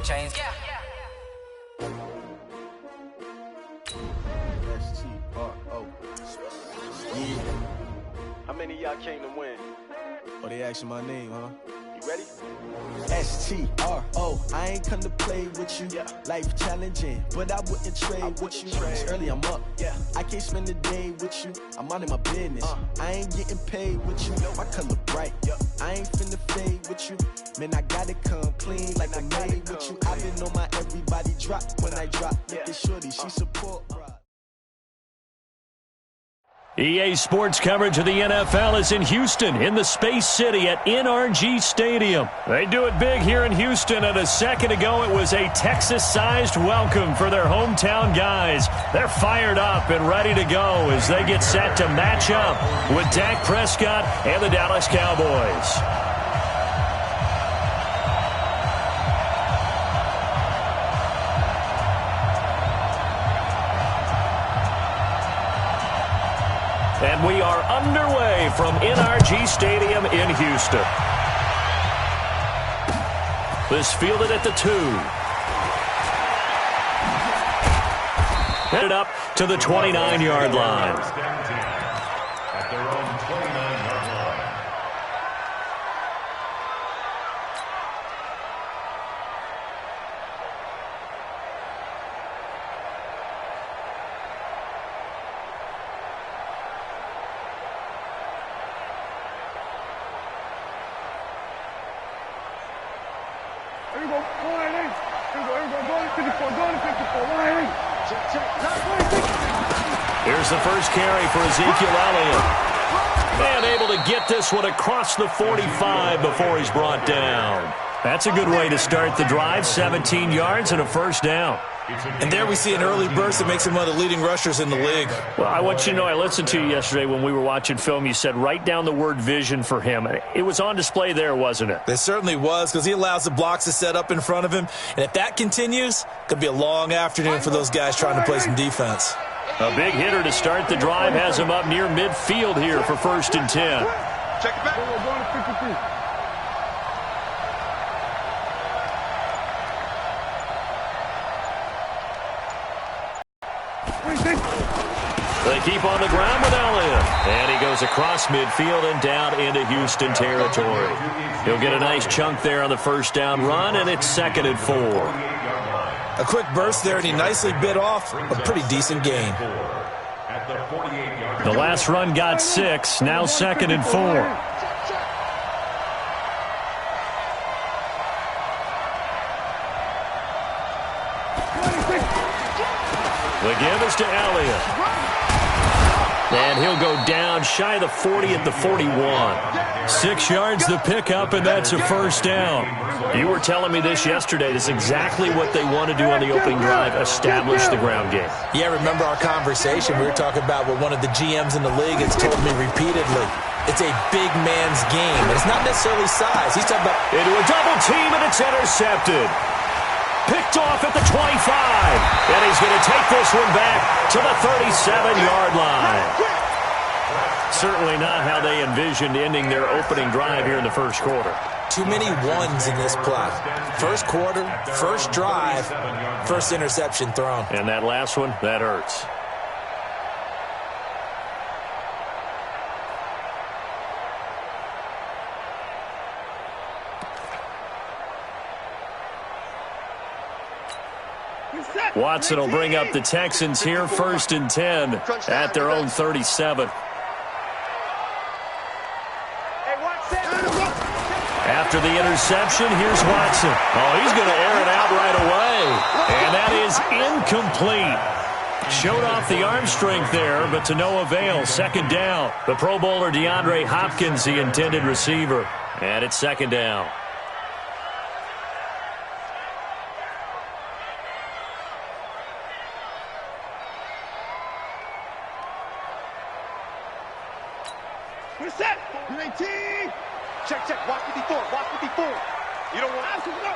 the chains. Yeah. S-T-R-O. Yeah. How many of y'all came to win? Oh, they asking my name, huh? You ready? S-T-R-O. I ain't come to play with you. Yeah. Life challenging, but I wouldn't trade with you. It's early, I'm up. Yeah. I can't spend the day with you. I'm minding my business. I ain't getting paid with you. My color bright. I ain't finna fade with you. Man, I gotta come clean like I made with you. I've been on my everybody drop when I drop. Look at shorty, she support. EA Sports coverage of the NFL is in Houston, in the Space City at NRG Stadium. They do it big here in Houston, and a second ago it was a Texas-sized welcome for their hometown guys. They're fired up and ready to go as they get set to match up with Dak Prescott and the Dallas Cowboys. And we are underway from NRG Stadium in Houston. This fielded at the 2. Headed up to the 29-yard line. At their own 29-yard line. Here we go, line in. Here we go, going to 54, line in. Check. Here's the first carry for Ezekiel Elliott. And able to get this one across the 45 before he's brought down. That's a good way to start the drive, 17 yards and a first down. And there we see an early burst that makes him one of the leading rushers in the league. Well, I want you to know, I listened to you yesterday when we were watching film. You said write down the word vision for him. It was on display there, wasn't it? It certainly was, because he allows the blocks to set up in front of him. And if that continues, it could be a long afternoon for those guys trying to play some defense. A big hitter to start the drive has him up near midfield here for 1st and 10. Check it back. We're going to 53. They keep on the ground with Elliott. And he goes across midfield and down into Houston territory. He'll get a nice chunk there on the first down run, and it's 2nd and 4. A quick burst there, and he nicely bit off a pretty decent gain. The last run got 6, now 2nd and 4. The give is to Elliott. And he'll go down shy of the 40 at the 41. 6 yards the pickup, and that's a first down. You were telling me this yesterday. This is exactly what they want to do on the opening drive, establish the ground game. Yeah, remember our conversation. We were talking about what one of the GMs in the league has told me repeatedly. It's a big man's game. It's not necessarily size. He's talking about... Into a double team, and it's intercepted. Picked off at the 25. And he's going to take this one back to the 37-yard line. Certainly not how they envisioned ending their opening drive here in the first quarter. Too many ones in this play. First quarter, first drive, first interception thrown. And that last one, that hurts. Watson will bring up the Texans here, 1st and 10 at their own 37. After the interception, here's Watson. Oh, he's going to air it out right away. And that is incomplete. Showed off the arm strength there, but to no avail. 2nd down. The Pro Bowler DeAndre Hopkins, the intended receiver. And it's 2nd down. Set. 18. Check. Watch 54. You don't want to go.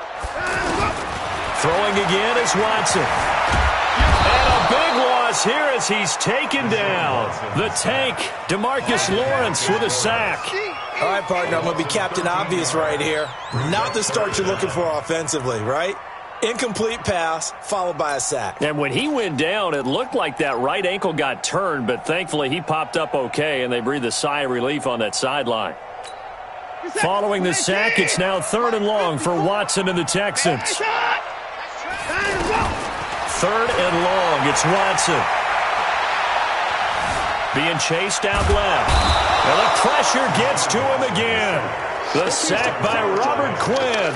Throwing again is Watson. And a big loss here as he's taken down. The tank, DeMarcus Lawrence with a sack. All right, partner, I'm going to be Captain Obvious right here. Not the start you're looking for offensively, right? Incomplete pass, followed by a sack. And when he went down, it looked like that right ankle got turned, but thankfully he popped up okay, and they breathed a sigh of relief on that sideline. Following the sack, it's now 3rd and long for Watson and the Texans. 3rd and long, it's Watson. Being chased out left. And the pressure gets to him again. The sack by Robert Quinn.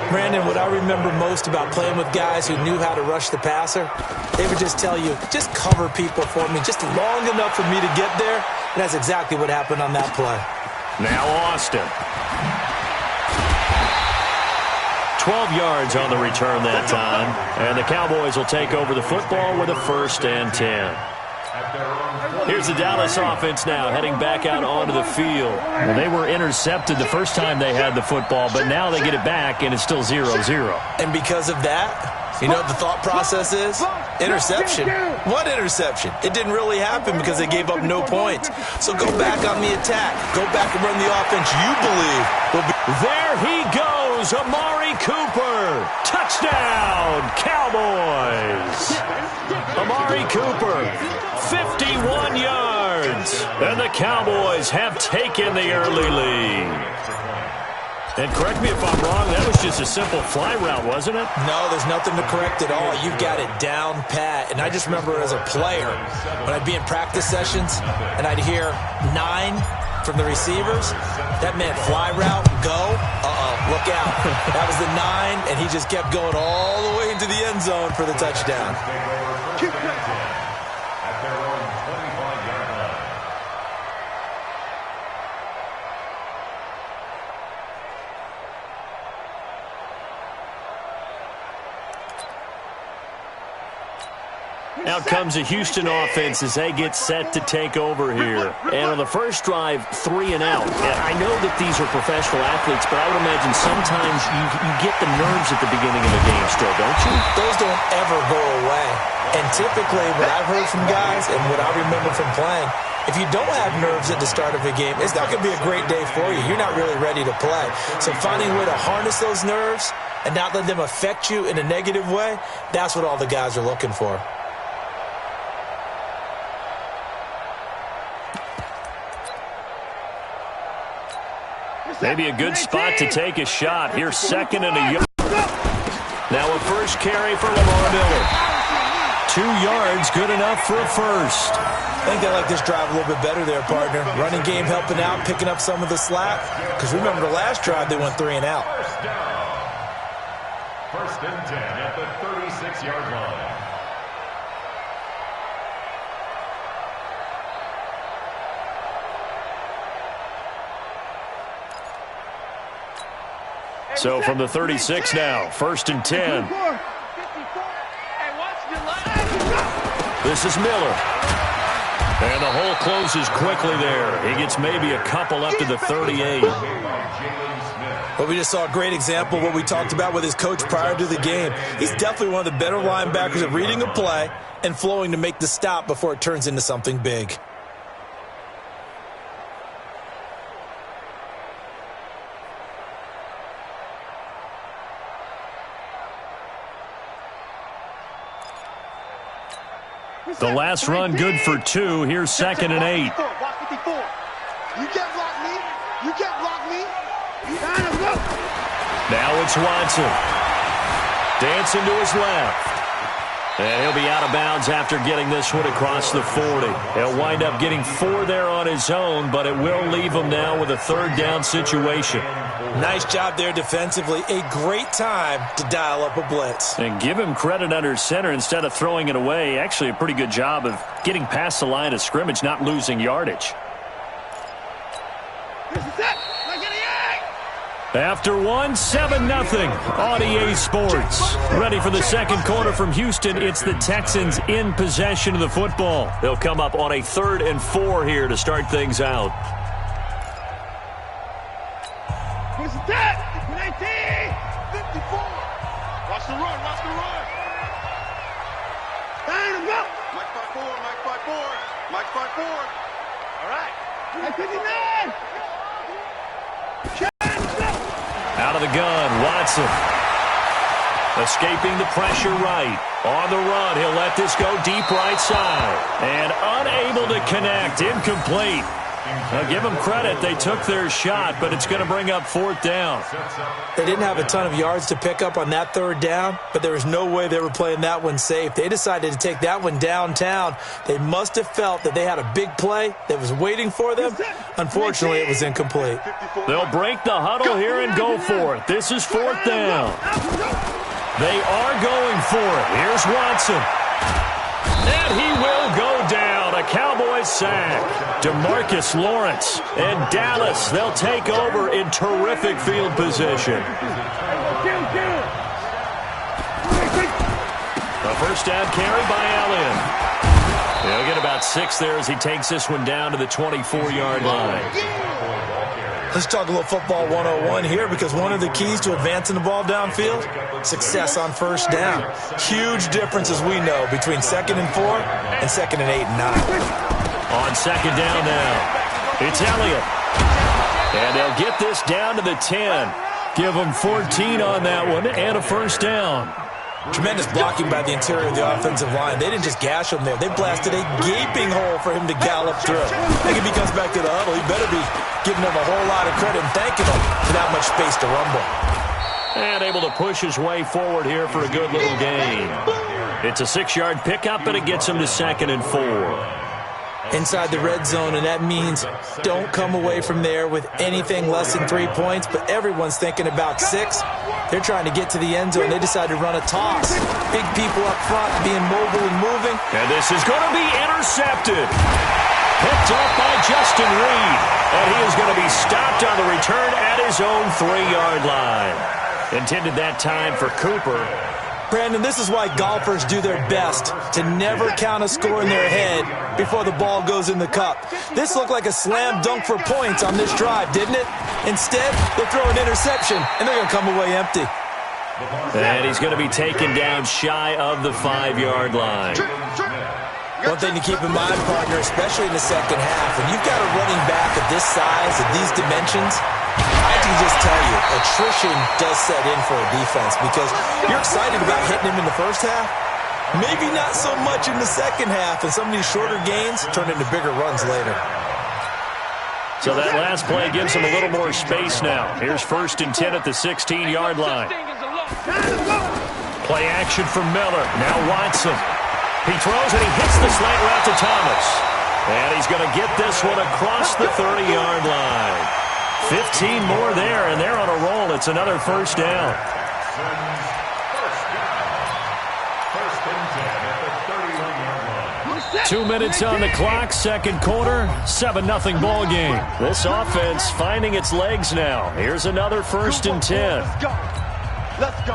Brandon, what I remember most about playing with guys who knew how to rush the passer, they would just tell you, just cover people for me, just long enough for me to get there. And that's exactly what happened on that play. Now Austin. 12 yards on the return that time. And the Cowboys will take over the football with a 1st and 10. Here's the Dallas offense now heading back out onto the field. Well, they were intercepted the first time they had the football, but now they get it back, and it's still 0-0. And because of that, you know what the thought process is? Interception. What interception? It didn't really happen because they gave up no points. So go back on the attack. Go back and run the offense you believe will be. There he goes, Amari Cooper. Touchdown, Cowboys. Amari Cooper, 51 yards. And the Cowboys have taken the early lead. And correct me if I'm wrong, that was just a simple fly route, wasn't it? No, there's nothing to correct at all. You've got it down pat. And I just remember as a player, when I'd be in practice sessions and I'd hear 9 from the receivers, that meant fly route, go, look out. That was the 9, and he just kept going all the way into the end zone for the touchdown. Out comes the Houston offense as they get set to take over here. And on the first drive, 3 and out. And I know that these are professional athletes, but I would imagine sometimes you get the nerves at the beginning of the game still, don't you? Those don't ever go away. And typically what I've heard from guys and what I remember from playing, if you don't have nerves at the start of a game, it's not going to be a great day for you. You're not really ready to play. So finding a way to harness those nerves and not let them affect you in a negative way, that's what all the guys are looking for. Maybe a good spot to take a shot. Here's 2nd and a yard. Now a first carry for Lamar Miller. 2 yards, good enough for a first. I think they like this drive a little bit better there, partner. Running game helping out, picking up some of the slack. Because remember the last drive, they went 3 and out. First and 10 at the 36-yard line. So from the 36 now, 1st and 10. This is Miller. And the hole closes quickly there. He gets maybe a couple up to the 38. Well, we just saw a great example of what we talked about with his coach prior to the game. He's definitely one of the better linebackers at reading a play and flowing to make the stop before it turns into something big. The last run good for 2. Here's 2nd and 8. You can't block me. You can't block me. Now it's Watson. Dancing to his left. And he'll be out of bounds after getting this one across the 40. He'll wind up getting 4 there on his own, but it will leave him now with a 3rd down situation. Nice job there defensively. A great time to dial up a blitz. And give him credit under center instead of throwing it away. Actually a pretty good job of getting past the line of scrimmage, not losing yardage. After 1, 7-0 on EA Sports. Ready for the second quarter from Houston. It's the Texans in possession of the football. They'll come up on a 3rd and 4 here to start things out. What's that? 19! 54! Watch the run, watch the run! Time to go! Mike 5-4, Mike 5-4, Mike 5-4. All right. Mike 59! Out of the gun, Watson. Escaping the pressure right. On the run, he'll let this go deep right side. And unable to connect. Incomplete. Now, give them credit. They took their shot, but it's going to bring up 4th down. They didn't have a ton of yards to pick up on that 3rd down, but there was no way they were playing that one safe. They decided to take that one downtown. They must have felt that they had a big play that was waiting for them. Unfortunately, it was incomplete. They'll break the huddle here and go for it. This is 4th down. They are going for it. Here's Watson. And he will go down. A Cowboys sack. DeMarcus Lawrence and Dallas, they'll take over in terrific field position. A first down carry by Allen. He'll get about 6 there as he takes this one down to the 24-yard line. Let's talk a little football 101 here, because one of the keys to advancing the ball downfield, success on first down. Huge difference, as we know, between 2nd and 4 and 2nd and 8 and 9. On 2nd down now, it's Elliott. And they'll get this down to the 10. Give them 14 on that one and a first down. Tremendous blocking by the interior of the offensive line. They didn't just gash him there. They blasted a gaping hole for him to gallop through. I think if he comes back to the huddle, he better be giving them a whole lot of credit and thanking them for that much space to rumble. And able to push his way forward here for a good little gain. It's a 6-yard pickup, but it gets him to 2nd and 4. Inside the red zone, and that means don't come away from there with anything less than 3 points, but everyone's thinking about 6. They're trying to get to the end zone. They decide to run a toss. Big people up front being mobile and moving. And this is going to be intercepted. Picked up by Justin Reed. And he is going to be stopped on the return at his own 3-yard line. Intended that time for Cooper. Brandon, this is why golfers do their best to never count a score in their head before the ball goes in the cup. This looked like a slam dunk for points on this drive, didn't it? Instead, they throw an interception, and they're going to come away empty. And he's going to be taken down shy of the 5-yard line. One thing to keep in mind, partner, especially in the second half, when you've got a running back of this size, of these dimensions, I can just tell you, attrition does set in for a defense, because you're excited about hitting him in the first half. Maybe not so much in the second half, and some of these shorter gains turn into bigger runs later. So that last play gives him a little more space now. Here's 1st and 10 at the 16-yard line. Play action from Miller. Now Watson. He throws and he hits the slant route to Thomas. And he's going to get this one across the 30-yard line. 15 more there, and they're on a roll. It's another first down. First and 10 at the 31-yard line. 2 minutes on the clock, second quarter, 7-0 ball game. This offense finding its legs now. Here's another 1st and 10. Let's go.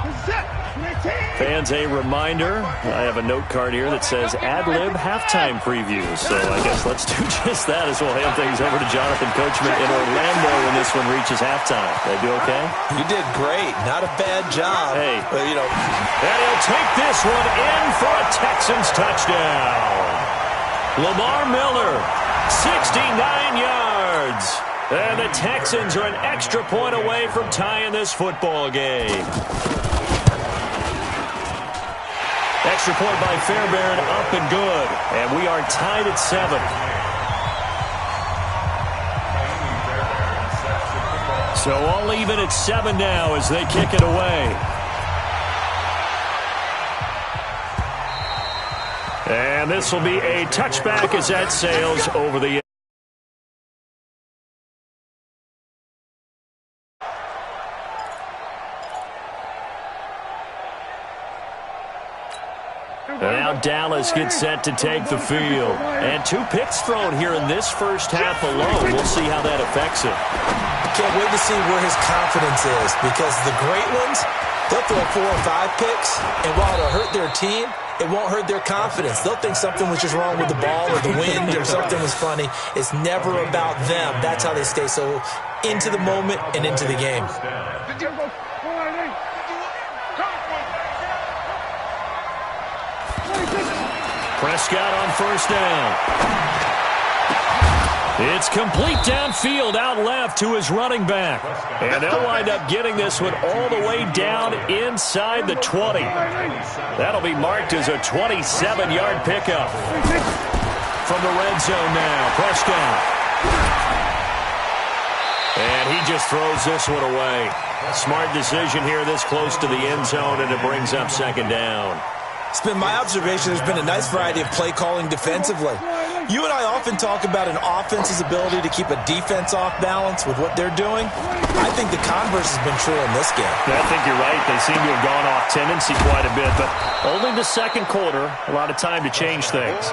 Fans, a reminder, I have a note card here that says ad-lib halftime preview. So I guess let's do just that as we'll hand things over to Jonathan Coachman in Orlando when this one reaches halftime. Did I do okay? You did great. Not a bad job. Hey. But, you know. And he'll take this one in for a Texans touchdown. Lamar Miller, 69 yards. And the Texans are an extra point away from tying this football game. Extra point by Fairbairn, up and good. And we are tied at 7. So all even at 7 now as they kick it away. And this will be a touchback as that sails over the Now Dallas gets set to take the field. And 2 picks thrown here in this first half alone. We'll see how that affects him. Can't wait to see where his confidence is, because the great ones, they'll throw 4 or 5 picks, and while it'll hurt their team, it won't hurt their confidence. They'll think something was just wrong with the ball or the wind or something was funny. It's never about them. That's how they stay so into the moment and into the game. Prescott on first down. It's complete downfield, out left to his running back. And they'll wind up getting this one all the way down inside the 20. That'll be marked as a 27-yard pickup. From the red zone now, Prescott. And he just throws this one away. Smart decision here this close to the end zone, and it brings up second down. It's been my observation there's been a nice variety of play calling defensively. You and I often talk about an offense's ability to keep a defense off balance with what they're doing. I think the converse has been true in this game. I think you're right. They seem to have gone off tendency quite a bit, but only the second quarter, a lot of time to change things.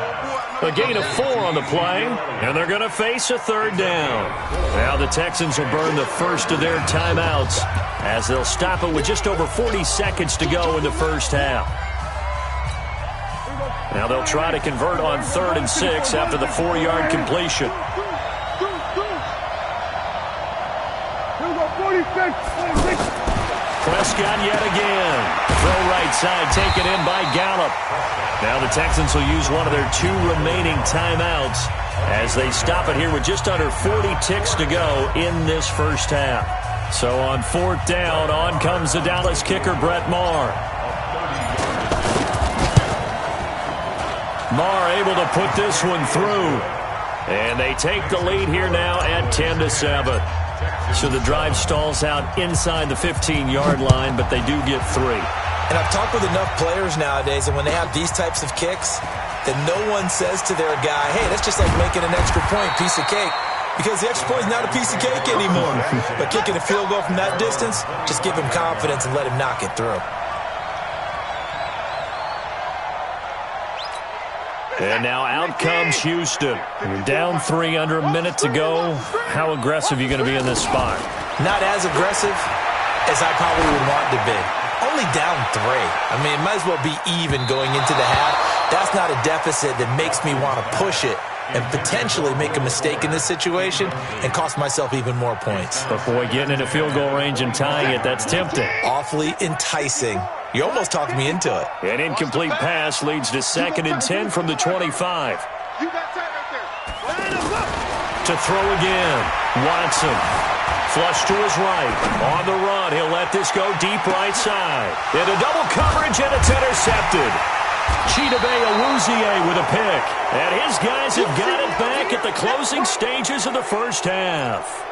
A gain of 4 on the play, and they're going to face a third down. Now the Texans will burn the first of their timeouts as they'll stop it with just over 40 seconds to go in the first half. Now they'll try to convert on 3rd and 6 after the 4-yard completion. Prescott yet again. Throw right side, taken in by Gallup. Now the Texans will use one of their 2 remaining timeouts as they stop it here with just under 40 ticks to go in this first half. So on 4th down, on comes the Dallas kicker, Brett Maher. Maher able to put this one through. And they take the lead here now at 10-7. So the drive stalls out inside the 15-yard line, but they do get 3. And I've talked with enough players nowadays, and when they have these types of kicks, then no one says to their guy, hey, that's just like making an extra point, piece of cake. Because the extra point is not a piece of cake anymore. But kicking a field goal from that distance, just give him confidence and let him knock it through. And now out comes Houston. You're down 3 under a minute to go. How aggressive are you going to be in this spot? Not as aggressive as I probably would want to be. Only down 3. I mean, it might as well be even going into the half. That's not a deficit that makes me want to push it and potentially make a mistake in this situation and cost myself even more points. But boy, getting into field goal range and tying it, that's tempting. Awfully enticing. You almost talked me into it. An incomplete pass leads to 2nd and 10 from the 25. To throw again. Watson. Flush to his right. On the run. He'll let this go deep right side. Into double coverage, and it's intercepted. Chidobe Awuzie with a pick. And his guys have got it back at the closing stages of the first half.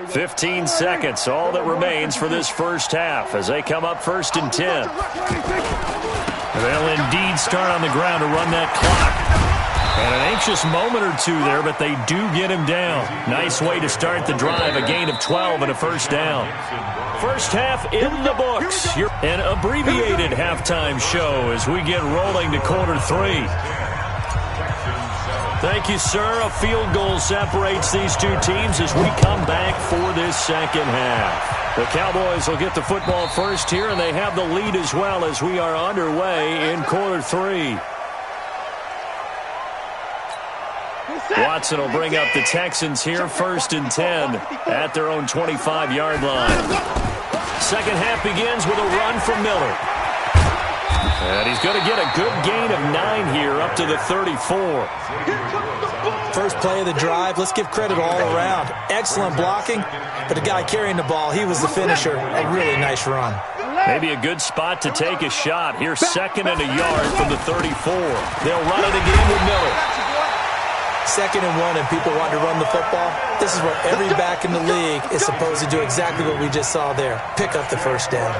15 seconds, all that remains for this first half as they come up 1st and 10. They'll indeed start on the ground to run that clock. And an anxious moment or 2 there, but they do get him down. Nice way to start the drive, a gain of 12 and a first down. First half in the books. An abbreviated halftime show as we get rolling to quarter 3. Thank you, sir. A field goal separates these 2 teams as we come back for this second half. The Cowboys will get the football first here, and they have the lead as well as we are underway in quarter 3. Watson will bring up the Texans here, 1st and 10 at their own 25-yard line. Second half begins with a run from Miller. And he's going to get a good gain of 9 here up to the 34. First play of the drive, let's give credit all around. Excellent blocking, but the guy carrying the ball, he was the finisher. A really nice run. Maybe a good spot to take a shot. Here's 2nd and a yard from the 34. They'll run it again with Miller. 2nd and 1 and people want to run the football. This is where every back in the league is supposed to do exactly what we just saw there. Pick up the first down.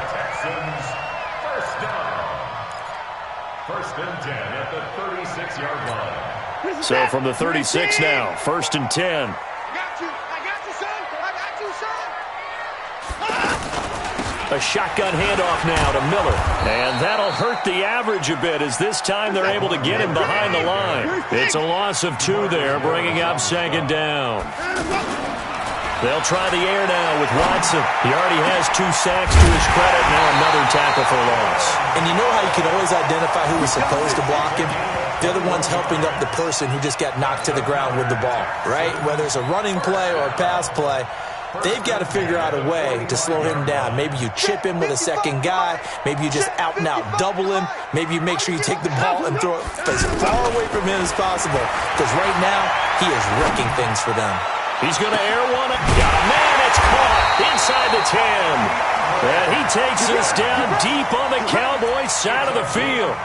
First and 10 at the 36-yard line. So from the 36 now, 1st and 10. I got you, son. A shotgun handoff now to Miller. And that'll hurt the average a bit as this time they're able to get him behind the line. It's a loss of 2 there, bringing up 2nd down. They'll try the air now with Watson. He already has 2 sacks to his credit. Now another tackle for loss. And you know how you can always identify who was supposed to block him? They're the ones helping up the person who just got knocked to the ground with the ball, right? Whether it's a running play or a pass play, They've got to figure out a way to slow him down. Maybe you chip him with a second guy. Maybe you just out-and-out double him. Maybe you make sure you take the ball and throw it as far away from him as possible. Because right now, he is wrecking things for them. He's going to air one. Man, it's caught inside the 10. And he takes this down deep on the Cowboys side of the field.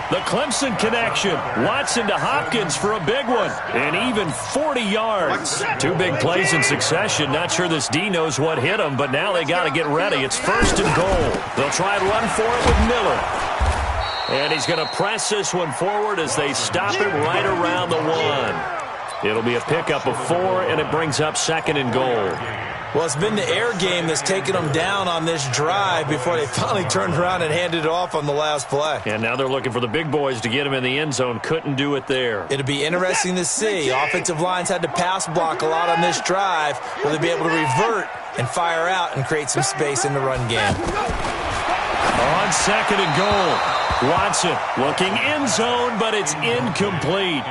The Clemson connection. Watson to Hopkins for a big one. And even 40 yards. Two big plays in succession. Not sure this D knows what hit him, but now they got to get ready. It's 1st and goal. They'll try and run for it with Miller. And he's going to press this one forward as they stop him right around the 1. It'll be a pickup of 4, and it brings up 2nd and goal. Well, it's been the air game that's taken them down on this drive before they finally turned around and handed it off on the last play. And now they're looking for the big boys to get him in the end zone. Couldn't do it there. It'll be interesting to see. Offensive lines had to pass block a lot on this drive. Will they be able to revert and fire out and create some space in the run game? On 2nd and goal. Watson looking end zone, but it's incomplete.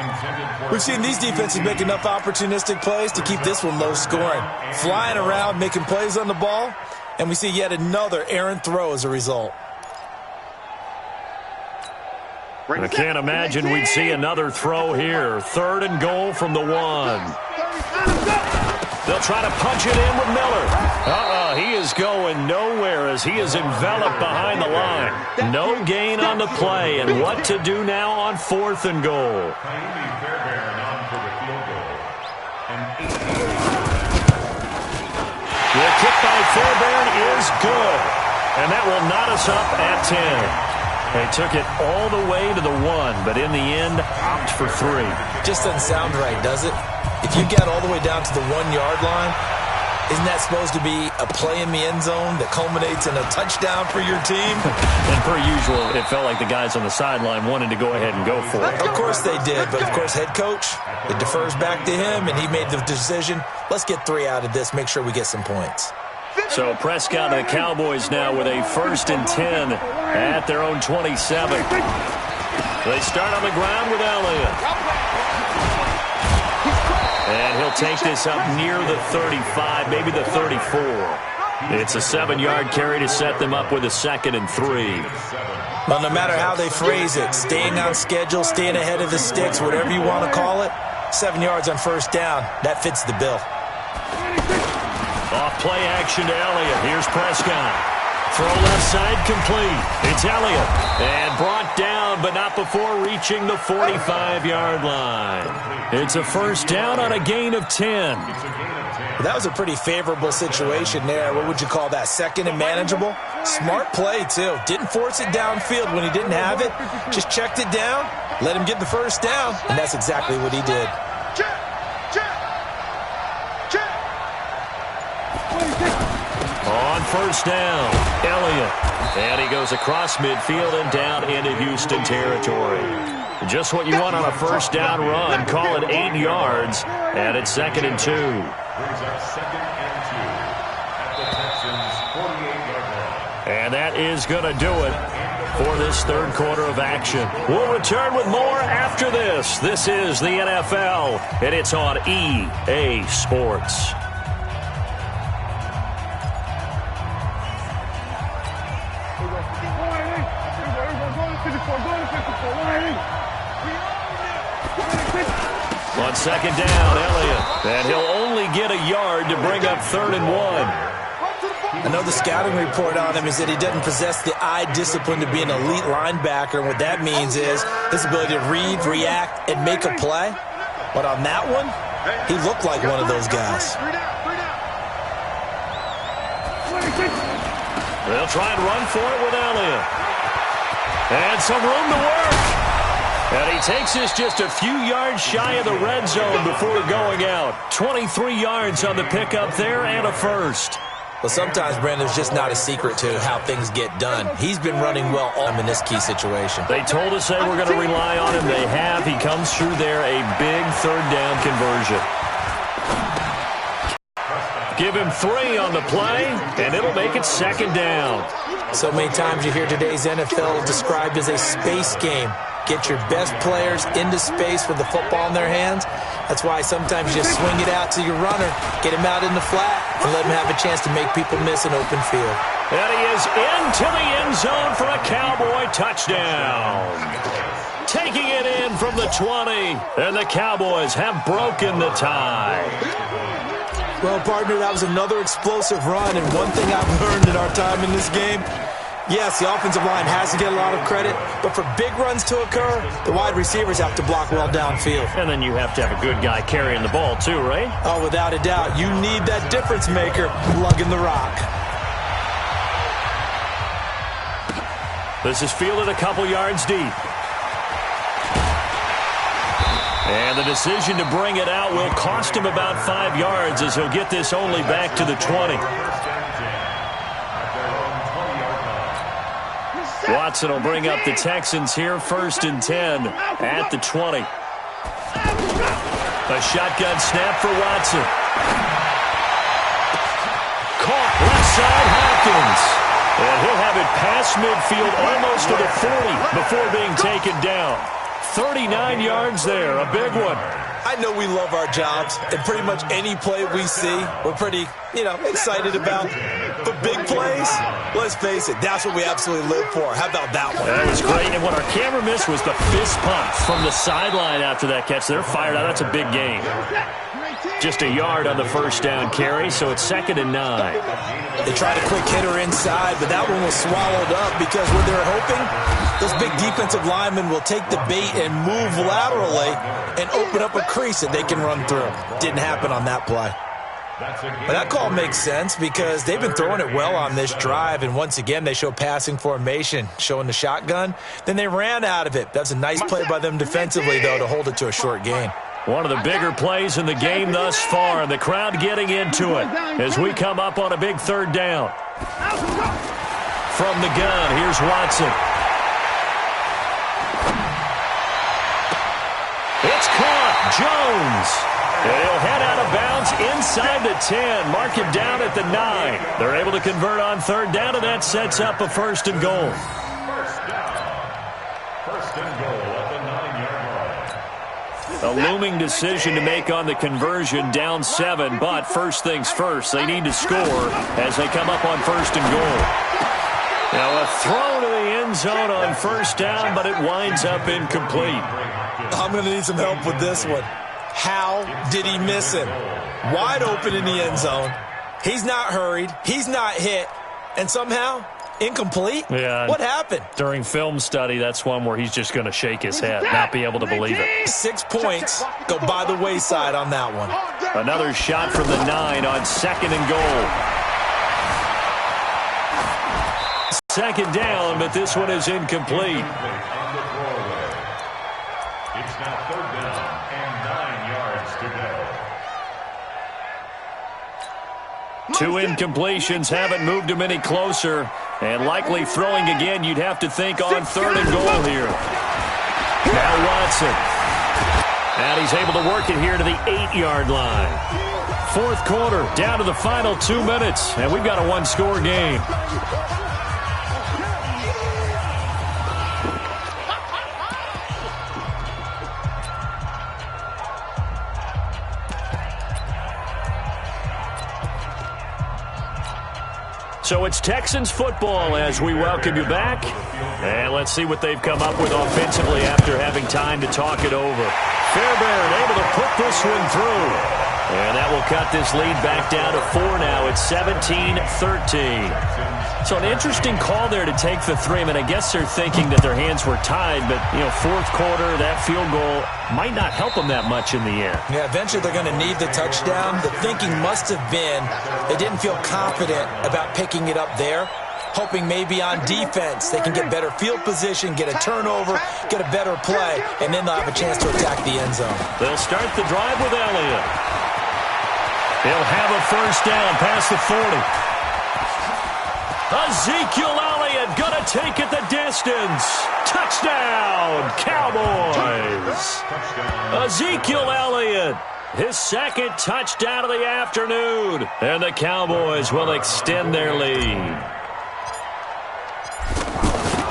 We've seen these defenses make enough opportunistic plays to keep this one low scoring. Flying around, making plays on the ball, and we see yet another errant throw as a result. I can't imagine we'd see another throw here. 3rd and goal from the 1. They'll try to punch it in with Miller. He is going nowhere as he is enveloped behind the line. No gain on the play, and what to do now on 4th and goal. The kick by Fairbairn is good, and that will knot us up at 10. They took it all the way to the 1, but in the end, opt for 3. Just doesn't sound right, does it? If you get all the way down to the 1-yard line, isn't that supposed to be a play in the end zone that culminates in a touchdown for your team? And per usual, it felt like the guys on the sideline wanted to go ahead and go for it. Of course they did, but of course head coach, it defers back to him, and he made the decision, let's get 3 out of this, make sure we get some points. So Prescott and the Cowboys now with a 1st and 10 at their own 27. They start on the ground with Elliott. And he'll take this up near the 35, maybe the 34. It's a 7-yard carry to set them up with a 2nd and 3. Well, no matter how they phrase it, staying on schedule, staying ahead of the sticks, whatever you want to call it, 7 yards on 1st down, that fits the bill. Off play action to Elliott. Here's Prescott. Throw left side complete. It's Elliott. And brought down, but not before reaching the 45-yard line. It's a 1st down on a gain of 10. Well, that was a pretty favorable situation there. What would you call that? 2nd and manageable? Smart play, too. Didn't force it downfield when he didn't have it. Just checked it down, let him get the 1st down, and that's exactly what he did. On 1st down, Elliott. And he goes across midfield and down into Houston territory. Just what you want on a 1st down run. Call it 8 yards. And it's 2nd and 2. Brings up 2nd and 2 at the Texans' 48-yard line. And that is going to do it for this 3rd quarter of action. We'll return with more after this. This is the NFL, and it's on EA Sports. On 2nd down, Elliott. And he'll only get a yard to bring up 3rd and 1. I know the scouting report on him is that he doesn't possess the eye discipline to be an elite linebacker. And what that means is his ability to read, react, and make a play. But on that one, he looked like one of those guys. They'll try and run for it with Elliott. And some room to work. And he takes this just a few yards shy of the red zone before going out. 23 yards on the pickup there and a 1st. Well, sometimes, Brandon, there's just not a secret to how things get done. He's been running well in this key situation. They told us they were going to rely on him. They have. He comes through there, a big 3rd down conversion. Give him 3 on the play, and it'll make it 2nd down. So many times you hear today's NFL described as a space game. Get your best players into space with the football in their hands. That's why sometimes you just swing it out to your runner, get him out in the flat, and let him have a chance to make people miss an open field. And he is into the end zone for a Cowboy touchdown. Taking it in from the 20, and the Cowboys have broken the tie. Well, partner, that was another explosive run, and one thing I've learned in our time in this game, yes, the offensive line has to get a lot of credit, but for big runs to occur, the wide receivers have to block well downfield. And then you have to have a good guy carrying the ball too, right? Oh, without a doubt. You need that difference maker lugging the rock. This is fielded a couple yards deep. And the decision to bring it out will cost him about 5 yards as he'll get this only back to the 20. Watson will bring up the Texans here, 1st and 10 at the 20. A shotgun snap for Watson. Caught left side, Hopkins. And he'll have it past midfield almost to the 40 before being taken down. 39 yards there, a big one. I know we love our jobs, and pretty much any play we see, we're pretty, excited about. But big plays, let's face it, that's what we absolutely live for. How about that one? That was great, and what our camera missed was the fist pump from the sideline after that catch. They're fired out. That's a big gain. Just a yard on the first down carry, so it's 2nd and 9. They tried a quick hitter inside, but that one was swallowed up because what they're hoping, those big defensive linemen will take the bait and move laterally and open up a crease that they can run through. Didn't happen on that play. But that call makes sense because they've been throwing it well on this drive, and once again they show passing formation, showing the shotgun. Then they ran out of it. That's a nice play by them defensively, though, to hold it to a short gain. One of the bigger plays in the game thus far, and the crowd getting into it as we come up on a big 3rd down. From the gun, here's Watson. It's caught. Jones. And he'll head out of bounds inside the 10. Mark him down at the 9. They're able to convert on 3rd down, and that sets up a 1st and goal. First and goal at the 9-yard line. A looming decision to make on the conversion, down 7, but first things first, they need to score as they come up on 1st and goal. Now a throw to the end zone on 1st down, but it winds up incomplete. I'm going to need some help with this one. How did he miss him? Wide open in the end zone. He's not hurried. He's not hit. And somehow, incomplete? Yeah. What happened? During film study, that's one where he's just going to shake his head, not be able to believe it. 6 points go by the wayside on that one. Another shot from the 9 on 2nd and goal. 2nd down, but this one is incomplete. It's now 3rd down and 9 yards to go. 2 incompletions haven't moved him any closer, and likely throwing again, you'd have to think on 3rd and goal here. Now Watson. And he's able to work it here to the 8-yard line. 4th quarter, down to the final 2 minutes, and we've got a 1-score game. So it's Texans football as we welcome you back. And let's see what they've come up with offensively after having time to talk it over. Fairbairn able to put this one through. And that will cut this lead back down to 4 now. It's 17-13. So an interesting call there to take the 3. I mean, I guess they're thinking that their hands were tied, but, 4th quarter, that field goal might not help them that much in the end. Yeah, eventually they're going to need the touchdown. The thinking must have been they didn't feel confident about picking it up there, hoping maybe on defense they can get better field position, get a turnover, get a better play, and then they'll have a chance to attack the end zone. They'll start the drive with Elliott. He'll have a 1st down past the 40. Ezekiel Elliott gonna take it the distance. Touchdown, Cowboys. Ezekiel Elliott, his 2nd touchdown of the afternoon. And the Cowboys will extend their lead.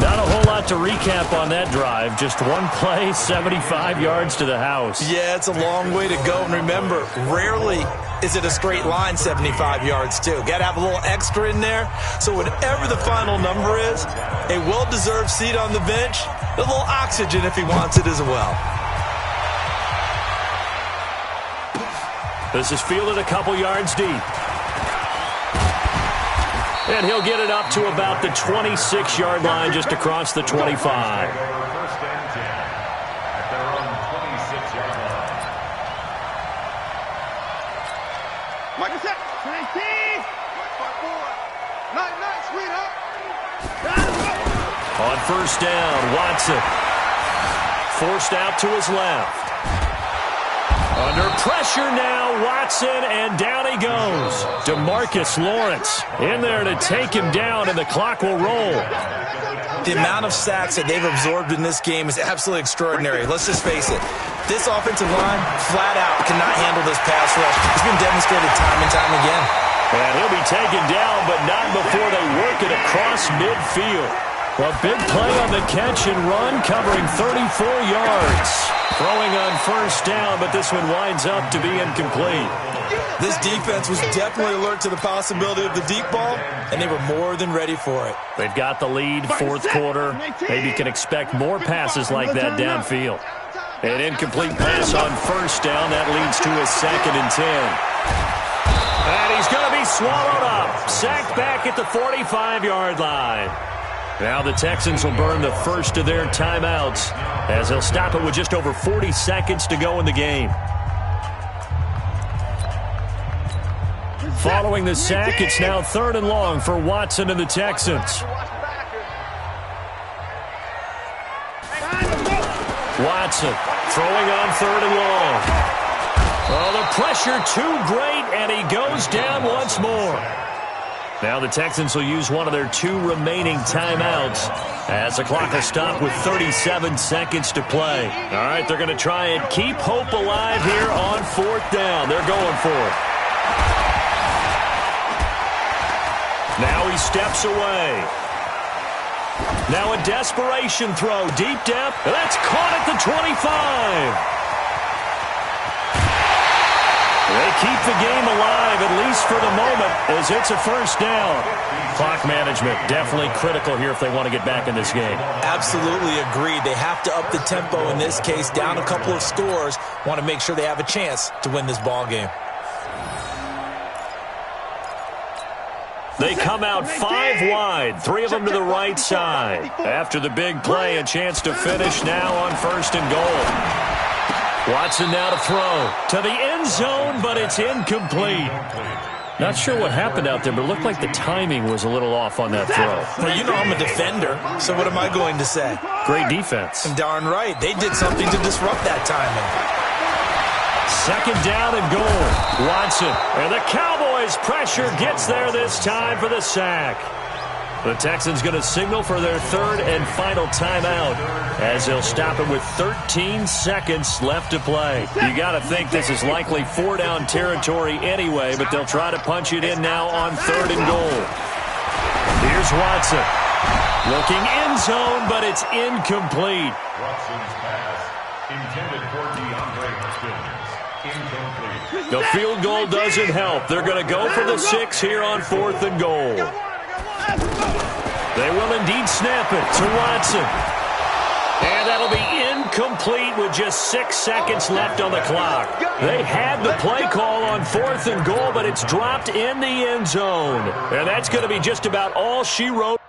Not a whole lot lot to recap on that drive. Just one play, 75 yards to the house. Yeah, it's a long way to go. And remember, rarely is it a straight line 75 yards, too. Got to have a little extra in there. So whatever the final number is, a well-deserved seat on the bench, a little oxygen if he wants it as well. This is fielded a couple yards deep. And he'll get it up to about the 26-yard line, just across the 25. First and 10 at their own 26-yard line. Mike, set. 19. Night, sweetheart. On first down, Watson forced out to his left. Under pressure now, Watson, and down he goes. DeMarcus Lawrence in there to take him down, and the clock will roll. The amount of sacks that they've absorbed in this game is absolutely extraordinary. Let's just face it. This offensive line, flat out, cannot handle this pass rush. It's been demonstrated time and time again. And he'll be taken down, but not before they work it across midfield. A big play on the catch and run, covering 34 yards. Throwing on first down, but this one winds up to be incomplete. This defense was definitely alert to the possibility of the deep ball, and they were more than ready for it. They've got the lead, fourth quarter. Maybe can expect more passes like that downfield. An incomplete pass on first down. That leads to a 2nd and 10. And he's going to be swallowed up. Sacked back at the 45-yard line. Now the Texans will burn the first of their timeouts as they'll stop it with just over 40 seconds to go in the game. Following the sack, it's now 3rd and long for Watson and the Texans. Watson throwing on 3rd and long. Oh, the pressure too great, and he goes down once more. Now the Texans will use one of their 2 remaining timeouts as the clock will stop with 37 seconds to play. All right, they're going to try and keep hope alive here on 4th down. They're going for it. Now he steps away. Now a desperation throw, deep depth. That's caught at the 25. They keep the game alive, at least for the moment, as it's a first down. Clock management definitely critical here if they want to get back in this game. Absolutely agreed. They have to up the tempo in this case, down a couple of scores. Want to make sure they have a chance to win this ball game. They come out 5 wide, 3 of them to the right side. After the big play, a chance to finish now on 1st and goal. Watson now to throw to the end zone, but it's incomplete. Not sure what happened out there, but it looked like the timing was a little off on that throw. Well, you know I'm a defender, so what am I going to say? Great defense. Darn right. They did something to disrupt that timing. 2nd down and goal. Watson, and the Cowboys' pressure gets there this time for the sack. The Texans going to signal for their 3rd and final timeout as they'll stop it with 13 seconds left to play. You got to think this is likely 4-down territory anyway, but they'll try to punch it in now on 3rd and goal. Here's Watson. Looking end zone, but it's incomplete. Watson's pass intended for DeAndre Hopkins. Incomplete. The field goal doesn't help. They're going to go for the 6 here on 4th and goal. They will indeed snap it to Watson. And that'll be incomplete with just 6 seconds left on the clock. They had the play call on 4th and goal, but it's dropped in the end zone. And that's going to be just about all she wrote.